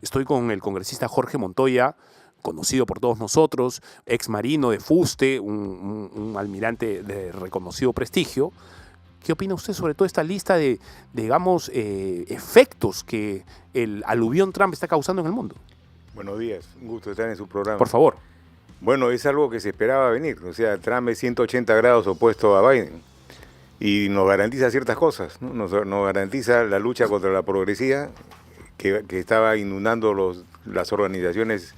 Estoy con el congresista Jorge Montoya, conocido por todos nosotros, ex marino de fuste, un almirante de reconocido prestigio. ¿Qué opina usted sobre toda esta lista de, digamos, efectos que el aluvión Trump está causando en el mundo? Buenos días, un gusto estar en su programa. Por favor. Bueno, es algo que se esperaba venir. O sea, Trump es 180 grados opuesto a Biden y nos garantiza ciertas cosas, ¿no? Nos garantiza la lucha contra la progresía que estaba inundando las organizaciones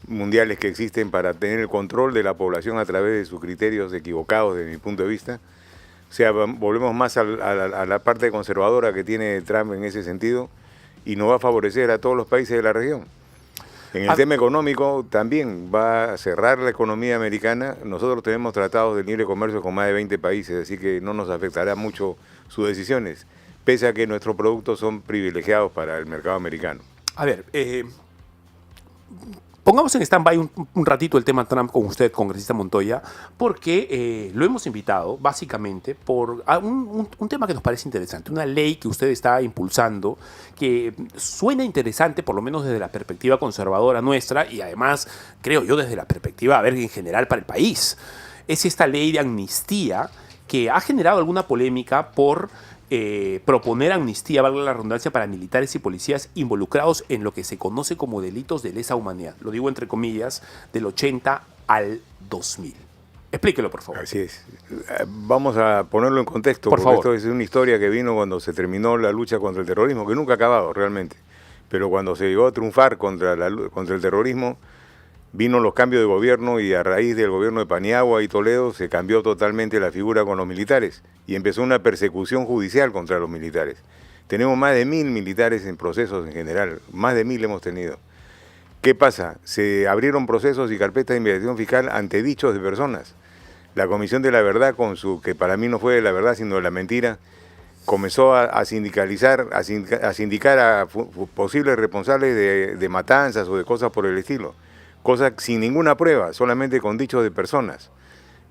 mundiales que existen para tener el control de la población a través de sus criterios equivocados, desde mi punto de vista. O sea, volvemos más a la parte conservadora que tiene Trump en ese sentido y nos va a favorecer a todos los países de la región. En el tema económico también va a cerrar la economía americana. Nosotros tenemos tratados de libre comercio con más de 20 países, así que no nos afectará mucho sus decisiones, pese a que nuestros productos son privilegiados para el mercado americano. A ver, pongamos en stand-by un ratito el tema Trump con usted, congresista Montoya, porque lo hemos invitado básicamente por un tema que nos parece interesante, una ley que usted está impulsando, que suena interesante, por lo menos desde la perspectiva conservadora nuestra, y además, creo yo, desde la perspectiva, a ver, en general para el país. Es esta ley de amnistía que ha generado alguna polémica por proponer amnistía, valga la redundancia, para militares y policías involucrados en lo que se conoce como delitos de lesa humanidad. Lo digo entre comillas, del 80 al 2000. Explíquelo, por favor. Así es. Vamos a ponerlo en contexto, por porque favor. Esto es una historia que vino cuando se terminó la lucha contra el terrorismo, que nunca ha acabado realmente. Pero cuando se llegó a triunfar contra el terrorismo, vino los cambios de gobierno y a raíz del gobierno de Paniagua y Toledo se cambió totalmente la figura con los militares y empezó una persecución judicial contra los militares. Tenemos más de 1000 militares en procesos en general, más de 1000 hemos tenido. ¿Qué pasa? Se abrieron procesos y carpetas de investigación fiscal ante dichos de personas. La Comisión de la Verdad, que para mí no fue de la verdad sino de la mentira, comenzó a sindicalizar, a sindicar a posibles responsables de matanzas o de cosas por el estilo. Cosas sin ninguna prueba, solamente con dichos de personas.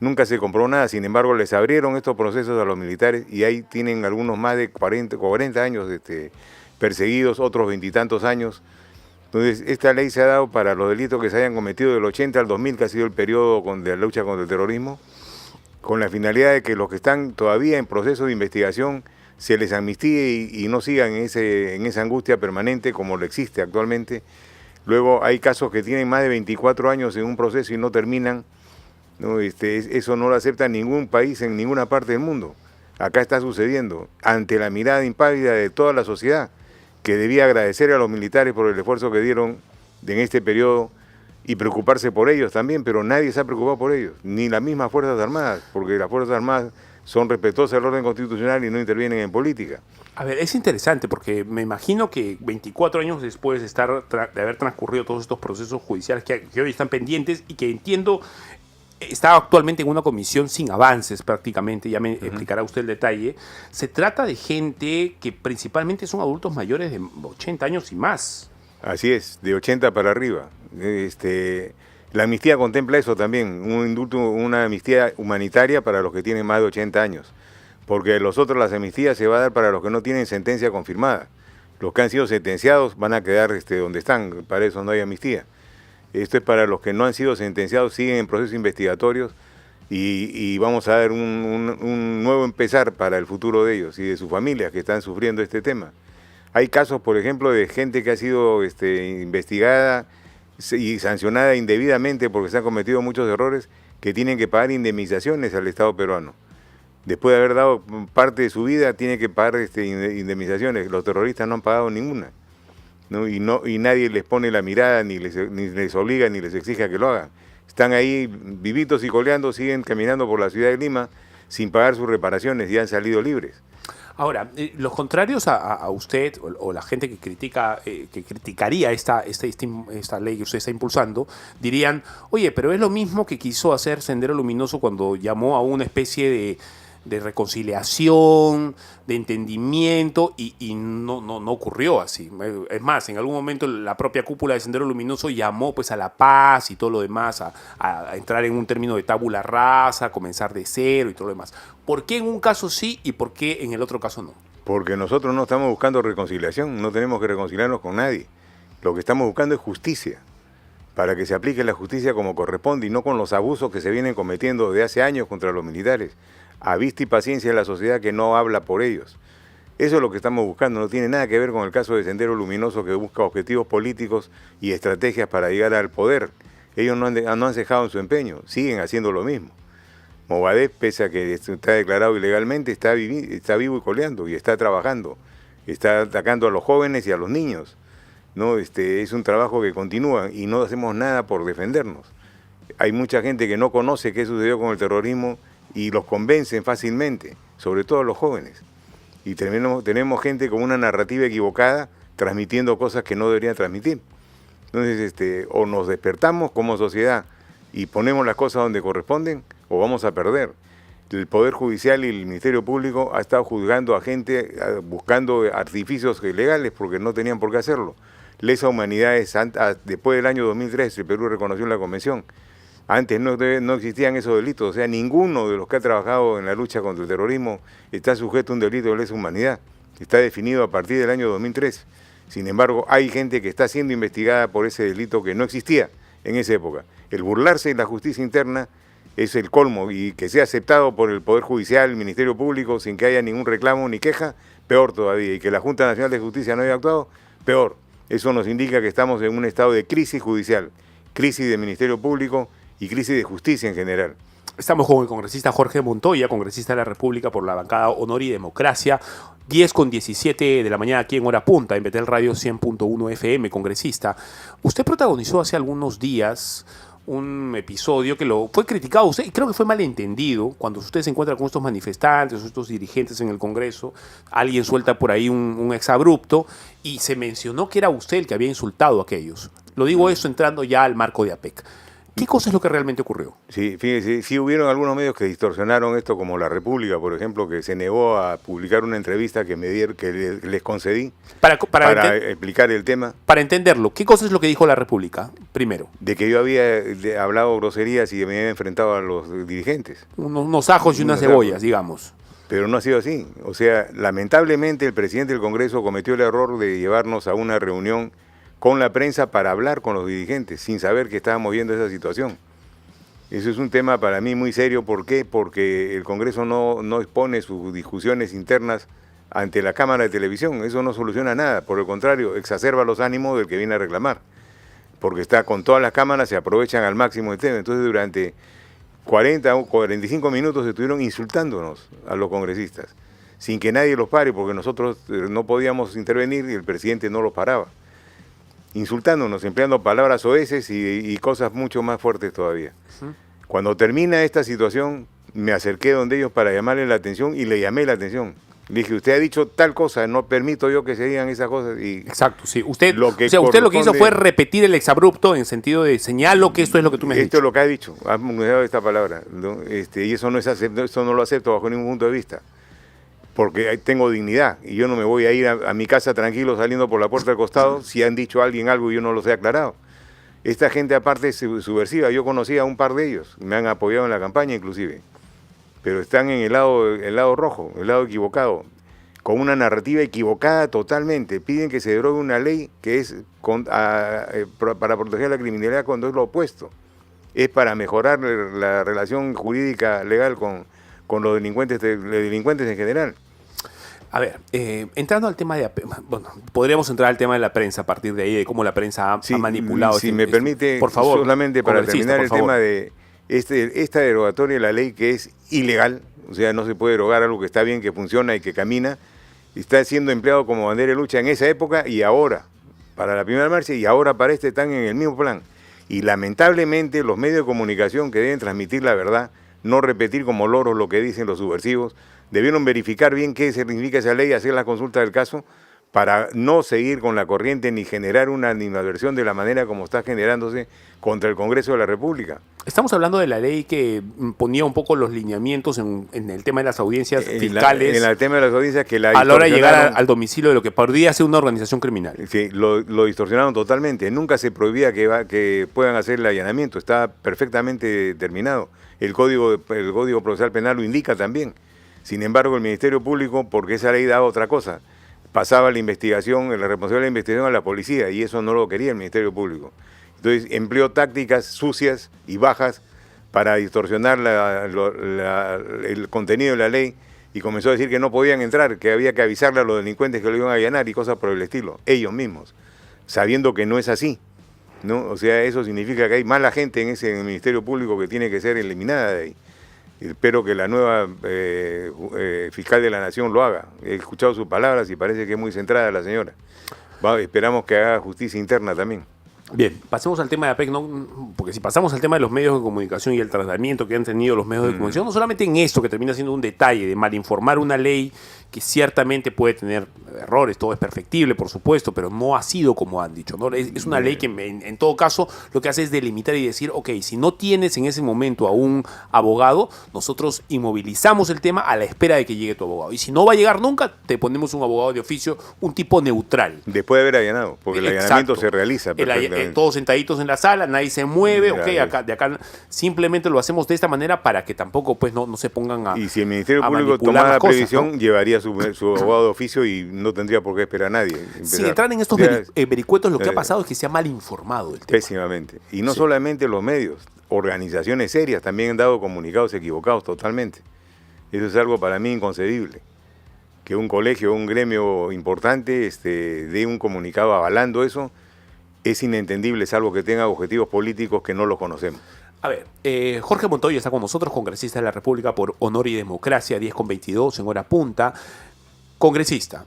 Nunca se comprobó nada, sin embargo les abrieron estos procesos a los militares y ahí tienen algunos más de 40 años perseguidos, otros 20 y tantos años. Entonces esta ley se ha dado para los delitos que se hayan cometido del 80 al 2000, que ha sido el periodo de la lucha contra el terrorismo, con la finalidad de que los que están todavía en proceso de investigación se les amnistíe y no sigan en esa angustia permanente como lo existe actualmente. Luego hay casos que tienen más de 24 años en un proceso y no terminan, ¿no? Eso no lo acepta ningún país en ninguna parte del mundo. Acá está sucediendo, ante la mirada impávida de toda la sociedad, que debía agradecer a los militares por el esfuerzo que dieron en este periodo y preocuparse por ellos también, pero nadie se ha preocupado por ellos, ni las mismas Fuerzas Armadas, porque las Fuerzas Armadas son respetuosas del orden constitucional y no intervienen en política. A ver, es interesante porque me imagino que 24 años después de haber transcurrido todos estos procesos judiciales que hoy están pendientes y que entiendo está actualmente en una comisión sin avances prácticamente, ya me explicará usted el detalle, se trata de gente que principalmente son adultos mayores de 80 años y más. Así es, de 80 para arriba. La amnistía contempla eso también, un indulto, una amnistía humanitaria para los que tienen más de 80 años, porque las amnistías se va a dar para los que no tienen sentencia confirmada. Los que han sido sentenciados van a quedar donde están, para eso no hay amnistía. Esto es para los que no han sido sentenciados, siguen en procesos investigatorios y vamos a dar un nuevo empezar para el futuro de ellos y de sus familias que están sufriendo este tema. Hay casos, por ejemplo, de gente que ha sido investigada y sancionada indebidamente porque se han cometido muchos errores, que tienen que pagar indemnizaciones al Estado peruano. Después de haber dado parte de su vida, tienen que pagar indemnizaciones. Los terroristas no han pagado ninguna, ¿no? Y nadie les pone la mirada, ni les obliga, ni les exige que lo hagan. Están ahí vivitos y coleando, siguen caminando por la ciudad de Lima sin pagar sus reparaciones y han salido libres. Ahora, los contrarios a usted o la gente que criticaría esta ley que usted está impulsando, dirían, oye, pero es lo mismo que quiso hacer Sendero Luminoso cuando llamó a una especie de reconciliación, de entendimiento, y no ocurrió así. Es más, en algún momento la propia cúpula de Sendero Luminoso llamó pues a la paz y todo lo demás, a entrar en un término de tabula rasa, a comenzar de cero y todo lo demás. ¿Por qué en un caso sí y por qué en el otro caso no? Porque nosotros no estamos buscando reconciliación, no tenemos que reconciliarnos con nadie. Lo que estamos buscando es justicia, para que se aplique la justicia como corresponde y no con los abusos que se vienen cometiendo desde hace años contra los militares, a vista y paciencia de la sociedad que no habla por ellos. Eso es lo que estamos buscando, no tiene nada que ver con el caso de Sendero Luminoso, que busca objetivos políticos y estrategias para llegar al poder. Ellos no han cejado en su empeño, siguen haciendo lo mismo. Movadef, pese a que está declarado ilegalmente, está vivo y coleando y está trabajando, está atacando a los jóvenes y a los niños. ¿No? Es un trabajo que continúa y no hacemos nada por defendernos. Hay mucha gente que no conoce qué sucedió con el terrorismo y los convencen fácilmente, sobre todo a los jóvenes. Y tenemos gente con una narrativa equivocada transmitiendo cosas que no deberían transmitir. Entonces, o nos despertamos como sociedad y ponemos las cosas donde corresponden, o vamos a perder. El Poder Judicial y el Ministerio Público ha estado juzgando a gente, buscando artificios ilegales porque no tenían por qué hacerlo. Lesa humanidad después del año 2003, el Perú reconoció la Convención. Antes no existían esos delitos, o sea, ninguno de los que ha trabajado en la lucha contra el terrorismo está sujeto a un delito de lesa humanidad. Está definido a partir del año 2003. Sin embargo, hay gente que está siendo investigada por ese delito que no existía en esa época. El burlarse de la justicia interna es el colmo, y que sea aceptado por el Poder Judicial, el Ministerio Público, sin que haya ningún reclamo ni queja, peor todavía. Y que la Junta Nacional de Justicia no haya actuado, peor. Eso nos indica que estamos en un estado de crisis judicial, crisis del Ministerio Público y crisis de justicia en general. Estamos con el congresista Jorge Montoya, congresista de la República por la bancada Honor y Democracia. 10:17 de la mañana aquí en Hora Punta, en Betel Radio 100.1 FM, congresista. Usted protagonizó hace algunos días un episodio que fue criticado usted, y creo que fue malentendido, cuando usted se encuentra con estos manifestantes, estos dirigentes en el Congreso, alguien suelta por ahí un exabrupto y se mencionó que era usted el que había insultado a aquellos. Lo digo eso entrando ya al marco de APEC. ¿Qué cosa es lo que realmente ocurrió? Sí, fíjense, sí hubieron algunos medios que distorsionaron esto, como La República, por ejemplo, que se negó a publicar una entrevista que les concedí para explicar el tema. Para entenderlo, ¿qué cosa es lo que dijo La República, primero? De que yo había hablado groserías y me había enfrentado a los dirigentes. Unos ajos y unas cebollas, digamos. Pero no ha sido así. O sea, lamentablemente el presidente del Congreso cometió el error de llevarnos a una reunión con la prensa para hablar con los dirigentes, sin saber que estábamos viendo esa situación. Eso es un tema para mí muy serio. ¿Por qué? Porque el Congreso no expone sus discusiones internas ante la cámara de televisión. Eso no soluciona nada. Por el contrario, exacerba los ánimos del que viene a reclamar. Porque está con todas las cámaras, se aprovechan al máximo el tema. Entonces, durante 40 o 45 minutos estuvieron insultándonos a los congresistas, sin que nadie los pare, porque nosotros no podíamos intervenir y el presidente no los paraba. Insultándonos, empleando palabras soeces y cosas mucho más fuertes todavía. Cuando termina esta situación, me acerqué donde ellos para llamarle la atención y le llamé la atención. Le dije, usted ha dicho tal cosa, no permito yo que se digan esas cosas. Y exacto, sí. Usted lo que hizo fue repetir el exabrupto en sentido de señalo que esto es lo que tú me has dicho. Esto es lo que ha dicho, ha usado esta palabra, ¿no? Y eso eso no lo acepto bajo ningún punto de vista. Porque tengo dignidad y yo no me voy a ir a mi casa tranquilo saliendo por la puerta del costado si han dicho a alguien algo y yo no los he aclarado. Esta gente aparte es subversiva, yo conocí a un par de ellos, me han apoyado en la campaña inclusive, pero están en el lado rojo, el lado equivocado, con una narrativa equivocada totalmente. Piden que se derogue una ley que es para proteger la criminalidad cuando es lo opuesto. Es para mejorar la relación jurídica legal con los delincuentes en general. A ver, entrando al tema de... Bueno, podríamos entrar al tema de la prensa a partir de ahí, de cómo la prensa ha manipulado... Si me permite, por favor, solamente para terminar el tema de esta derogatoria de la ley que es ilegal, o sea, no se puede derogar algo que está bien, que funciona y que camina, está siendo empleado como bandera de lucha en esa época y ahora, para la primera marcha y ahora para están en el mismo plan. Y lamentablemente los medios de comunicación que deben transmitir la verdad, no repetir como loros lo que dicen los subversivos, debieron verificar bien qué significa esa ley, hacer la consulta del caso, para no seguir con la corriente ni generar una animadversión de la manera como está generándose contra el Congreso de la República. Estamos hablando de la ley que ponía un poco los lineamientos en el tema de las audiencias fiscales. En el tema de las audiencias que a la hora de llegar al domicilio de lo que podría ser una organización criminal. Sí, lo distorsionaron totalmente. Nunca se prohibía que puedan hacer el allanamiento. Está perfectamente determinado. El Código Procesal Penal lo indica también. Sin embargo, el Ministerio Público, porque esa ley da otra cosa, pasaba la investigación, la responsabilidad de la investigación a la policía, y eso no lo quería el Ministerio Público. Entonces empleó tácticas sucias y bajas para distorsionar el contenido de la ley, y comenzó a decir que no podían entrar, que había que avisarle a los delincuentes que lo iban a allanar y cosas por el estilo, ellos mismos, sabiendo que no es así, ¿no? O sea, eso significa que hay mala gente en el Ministerio Público que tiene que ser eliminada de ahí. Espero que la nueva fiscal de la Nación lo haga. He escuchado sus palabras y parece que es muy centrada la señora. Esperamos que haga justicia interna también. Bien, pasemos al tema de APEC, ¿no? Porque si pasamos al tema de los medios de comunicación y el tratamiento que han tenido los medios de comunicación, no solamente en esto, que termina siendo un detalle de malinformar una ley que ciertamente puede tener errores, todo es perfectible, por supuesto, pero no ha sido como han dicho, ¿no? Es una ley que en todo caso lo que hace es delimitar y decir, ok, si no tienes en ese momento a un abogado, nosotros inmovilizamos el tema a la espera de que llegue tu abogado. Y si no va a llegar nunca, te ponemos un abogado de oficio, un tipo neutral. Después de haber allanado, porque el allanamiento se realiza perfectamente. Todos sentaditos en la sala, nadie se mueve, ok, de acá simplemente lo hacemos de esta manera para que tampoco pues no se pongan a. Y si el Ministerio Público tomara la previsión, ¿no? Llevaría su abogado de oficio y no tendría por qué esperar a nadie. Sin entrar en estos vericuetos, lo que ha pasado es que se ha mal informado el tema. Pésimamente. Y no solamente los medios, organizaciones serias también han dado comunicados equivocados totalmente. Eso es algo para mí inconcebible. Que un colegio, un gremio importante dé un comunicado avalando eso, es inentendible, salvo que tenga objetivos políticos que no los conocemos. A ver, Jorge Montoya está con nosotros, congresista de la República por Honor y Democracia, 10:22 en hora punta. Congresista,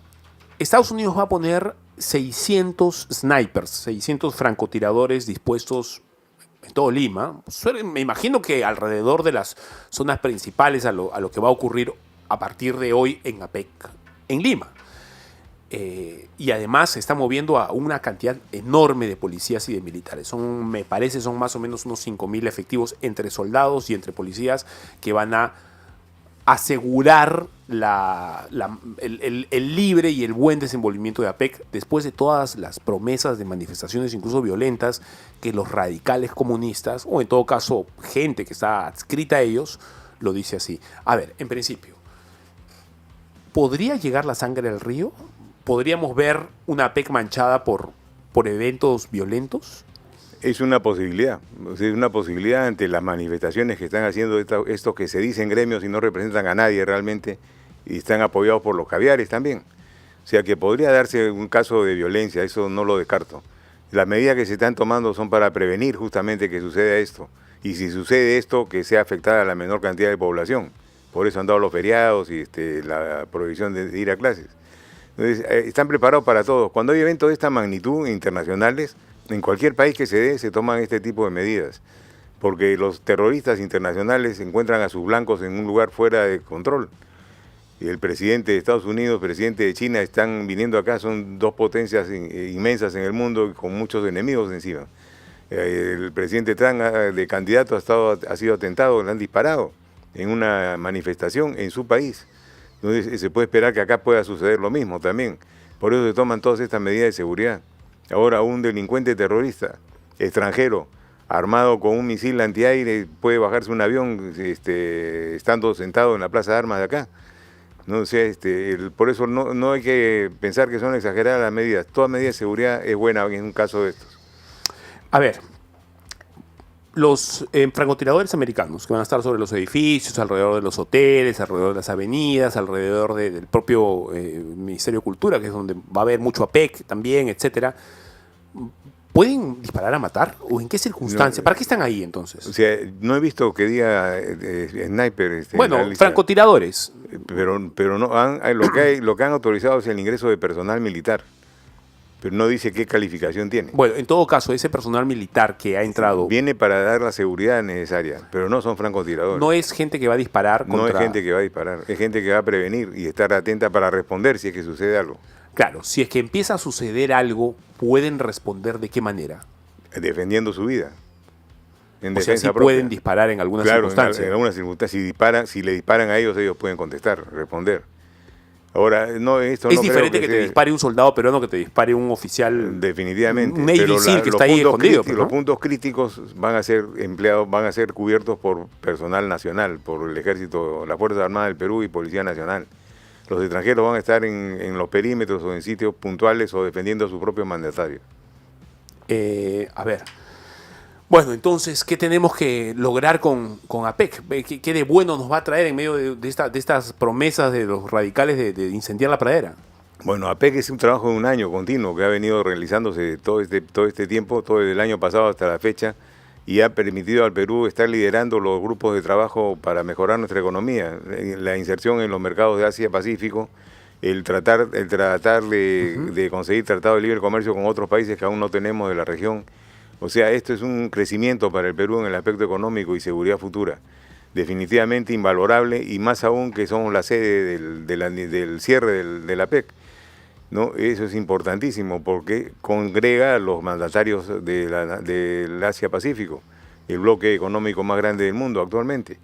Estados Unidos va a poner 600 snipers, 600 francotiradores dispuestos en todo Lima. Me imagino que alrededor de las zonas principales a lo que va a ocurrir a partir de hoy en APEC, en Lima. Y además se está moviendo a una cantidad enorme de policías y de militares. Me parece son más o menos unos 5.000 efectivos entre soldados y entre policías que van a asegurar el libre y el buen desenvolvimiento de APEC después de todas las promesas de manifestaciones, incluso violentas, que los radicales comunistas, o en todo caso gente que está adscrita a ellos, lo dice así. A ver, en principio, ¿podría llegar la sangre al río? ¿Podríamos ver una APEC manchada por eventos violentos? Es una posibilidad. Es una posibilidad ante las manifestaciones que están haciendo estos que se dicen gremios y no representan a nadie realmente, y están apoyados por los caviares también. O sea que podría darse un caso de violencia, eso no lo descarto. Las medidas que se están tomando son para prevenir justamente que suceda esto. Y si sucede esto, que sea afectada a la menor cantidad de población. Por eso han dado los feriados y la prohibición de ir a clases. Entonces, están preparados para todo. Cuando hay eventos de esta magnitud internacionales, en cualquier país que se dé, se toman este tipo de medidas. Porque los terroristas internacionales encuentran a sus blancos en un lugar fuera de control. Y el presidente de Estados Unidos, el presidente de China, están viniendo acá, son dos potencias inmensas en el mundo con muchos enemigos encima. El presidente Trump de candidato ha sido atentado, le han disparado en una manifestación en su país. Entonces se puede esperar que acá pueda suceder lo mismo también. Por eso se toman todas estas medidas de seguridad. Ahora un delincuente terrorista extranjero armado con un misil antiaire puede bajarse un avión estando sentado en la plaza de armas de acá. No, o sea, por eso no hay que pensar que son exageradas las medidas. Toda medida de seguridad es buena en un caso de estos. A ver, los francotiradores americanos que van a estar sobre los edificios, alrededor de los hoteles, alrededor de las avenidas, alrededor del propio Ministerio de Cultura, que es donde va a haber mucho APEC también, etcétera, ¿pueden disparar a matar? ¿O en qué circunstancias? No, ¿Para qué están ahí entonces? O sea, no he visto que diga sniper. Bueno, francotiradores. Pero no lo que han autorizado es el ingreso de personal militar. Pero no dice qué calificación tiene. Bueno, en todo caso, ese personal militar que ha entrado... Viene para dar la seguridad necesaria, pero no son francotiradores. No es gente que va a disparar contra... No es gente que va a disparar, es gente que va a prevenir y estar atenta para responder si es que sucede algo. Claro, si es que empieza a suceder algo, ¿pueden responder de qué manera? Defendiendo su vida. En defensa sí propia. Pueden disparar en algunas circunstancias. En algunas circunstancias, si le disparan a ellos pueden contestar, responder. Ahora, esto es diferente que te dispare un soldado peruano que te dispare un oficial. Definitivamente. Un Navy SEAL que está ahí escondido. Los puntos críticos van a ser empleados, van a ser cubiertos por personal nacional, por el Ejército, la Fuerza Armada del Perú y Policía Nacional. Los extranjeros van a estar en los perímetros o en sitios puntuales o defendiendo a sus propios mandatarios. A ver. Bueno, entonces, ¿qué tenemos que lograr con APEC? ¿Qué de bueno nos va a traer en medio de estas promesas de los radicales de incendiar la pradera? Bueno, APEC es un trabajo de un año continuo que ha venido realizándose todo este tiempo, todo desde el año pasado hasta la fecha, y ha permitido al Perú estar liderando los grupos de trabajo para mejorar nuestra economía, la inserción en los mercados de Asia-Pacífico, el tratar de conseguir tratado de libre comercio con otros países que aún no tenemos de la región. O sea, esto es un crecimiento para el Perú en el aspecto económico y seguridad futura, definitivamente invalorable, y más aún que somos la sede del cierre de la APEC. ¿No? Eso es importantísimo porque congrega a los mandatarios del Asia-Pacífico, el bloque económico más grande del mundo actualmente.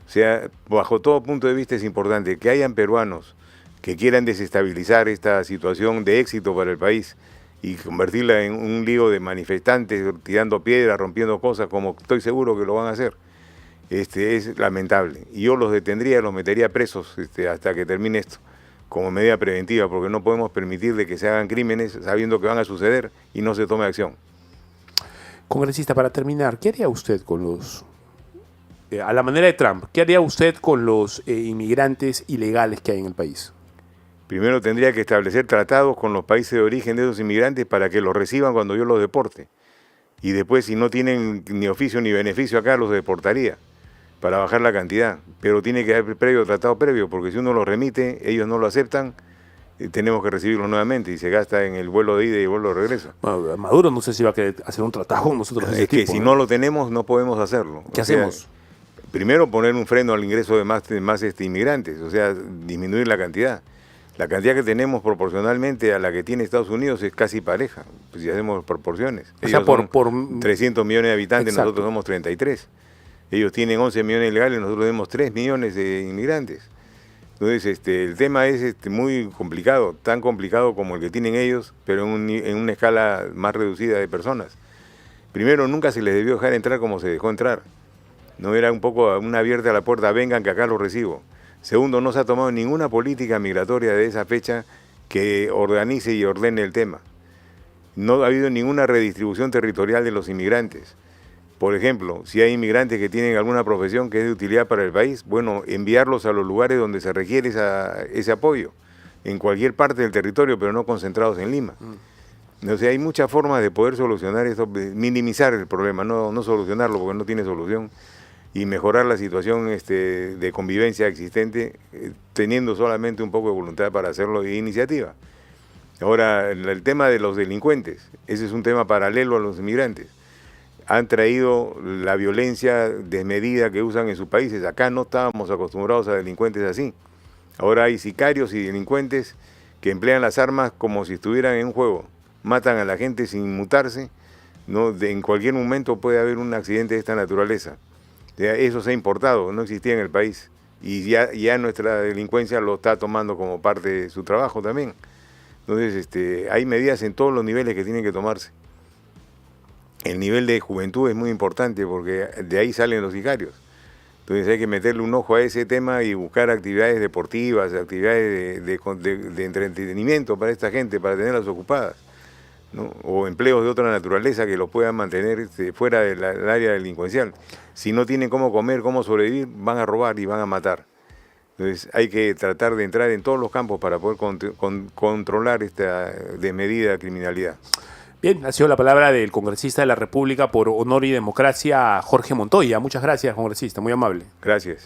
O sea, bajo todo punto de vista es importante que hayan peruanos que quieran desestabilizar esta situación de éxito para el país y convertirla en un lío de manifestantes tirando piedras, rompiendo cosas, como estoy seguro que lo van a hacer. Es lamentable. Y yo los detendría, los metería presos hasta que termine esto, como medida preventiva, porque no podemos permitir de que se hagan crímenes sabiendo que van a suceder y no se tome acción. Congresista, para terminar, ¿qué haría usted con los, a la manera de Trump, qué haría usted con los inmigrantes ilegales que hay en el país? Primero tendría que establecer tratados con los países de origen de esos inmigrantes para que los reciban cuando yo los deporte. Y después, si no tienen ni oficio ni beneficio acá, los deportaría para bajar la cantidad, pero tiene que haber tratado previo, porque si uno los remite, ellos no lo aceptan, tenemos que recibirlos nuevamente y se gasta en el vuelo de ida y el vuelo de regreso. Bueno, Maduro no sé si va a querer hacer un tratado con nosotros. Es que si no lo tenemos, no podemos hacerlo. ¿Qué hacemos? Primero, poner un freno al ingreso de más inmigrantes, o sea, disminuir la cantidad. La cantidad que tenemos proporcionalmente a la que tiene Estados Unidos es casi pareja, pues si hacemos proporciones. O sea, por 300 millones de habitantes, exacto. Nosotros somos 33. Ellos tienen 11 millones legales, nosotros tenemos 3 millones de inmigrantes. Entonces, el tema es muy complicado, tan complicado como el que tienen ellos, pero en una escala más reducida de personas. Primero, nunca se les debió dejar entrar como se dejó entrar. No era un poco una abierta a la puerta, vengan que acá los recibo. Segundo, no se ha tomado ninguna política migratoria de esa fecha que organice y ordene el tema. No ha habido ninguna redistribución territorial de los inmigrantes. Por ejemplo, si hay inmigrantes que tienen alguna profesión que es de utilidad para el país, bueno, enviarlos a los lugares donde se requiere ese apoyo, en cualquier parte del territorio, pero no concentrados en Lima. O sea, hay muchas formas de poder solucionar esto, minimizar el problema, no solucionarlo porque no tiene solución, y mejorar la situación de convivencia existente, teniendo solamente un poco de voluntad para hacerlo y iniciativa. Ahora, el tema de los delincuentes, ese es un tema paralelo a los inmigrantes. Han traído la violencia desmedida que usan en sus países. Acá no estábamos acostumbrados a delincuentes así. Ahora hay sicarios y delincuentes que emplean las armas como si estuvieran en un juego. Matan a la gente sin mutarse. ¿No? En cualquier momento puede haber un accidente de esta naturaleza. Eso se ha importado, no existía en el país. Y ya nuestra delincuencia lo está tomando como parte de su trabajo también. Entonces, hay medidas en todos los niveles que tienen que tomarse. El nivel de juventud es muy importante porque de ahí salen los sicarios. Entonces hay que meterle un ojo a ese tema y buscar actividades deportivas, actividades de entretenimiento para esta gente, para tenerlas ocupadas, ¿no? O empleos de otra naturaleza que los puedan mantener fuera del área delincuencial. Si no tienen cómo comer, cómo sobrevivir, van a robar y van a matar. Entonces hay que tratar de entrar en todos los campos para poder controlar esta desmedida criminalidad. Bien, ha sido la palabra del congresista de la República por Honor y Democracia, Jorge Montoya. Muchas gracias, congresista, muy amable. Gracias.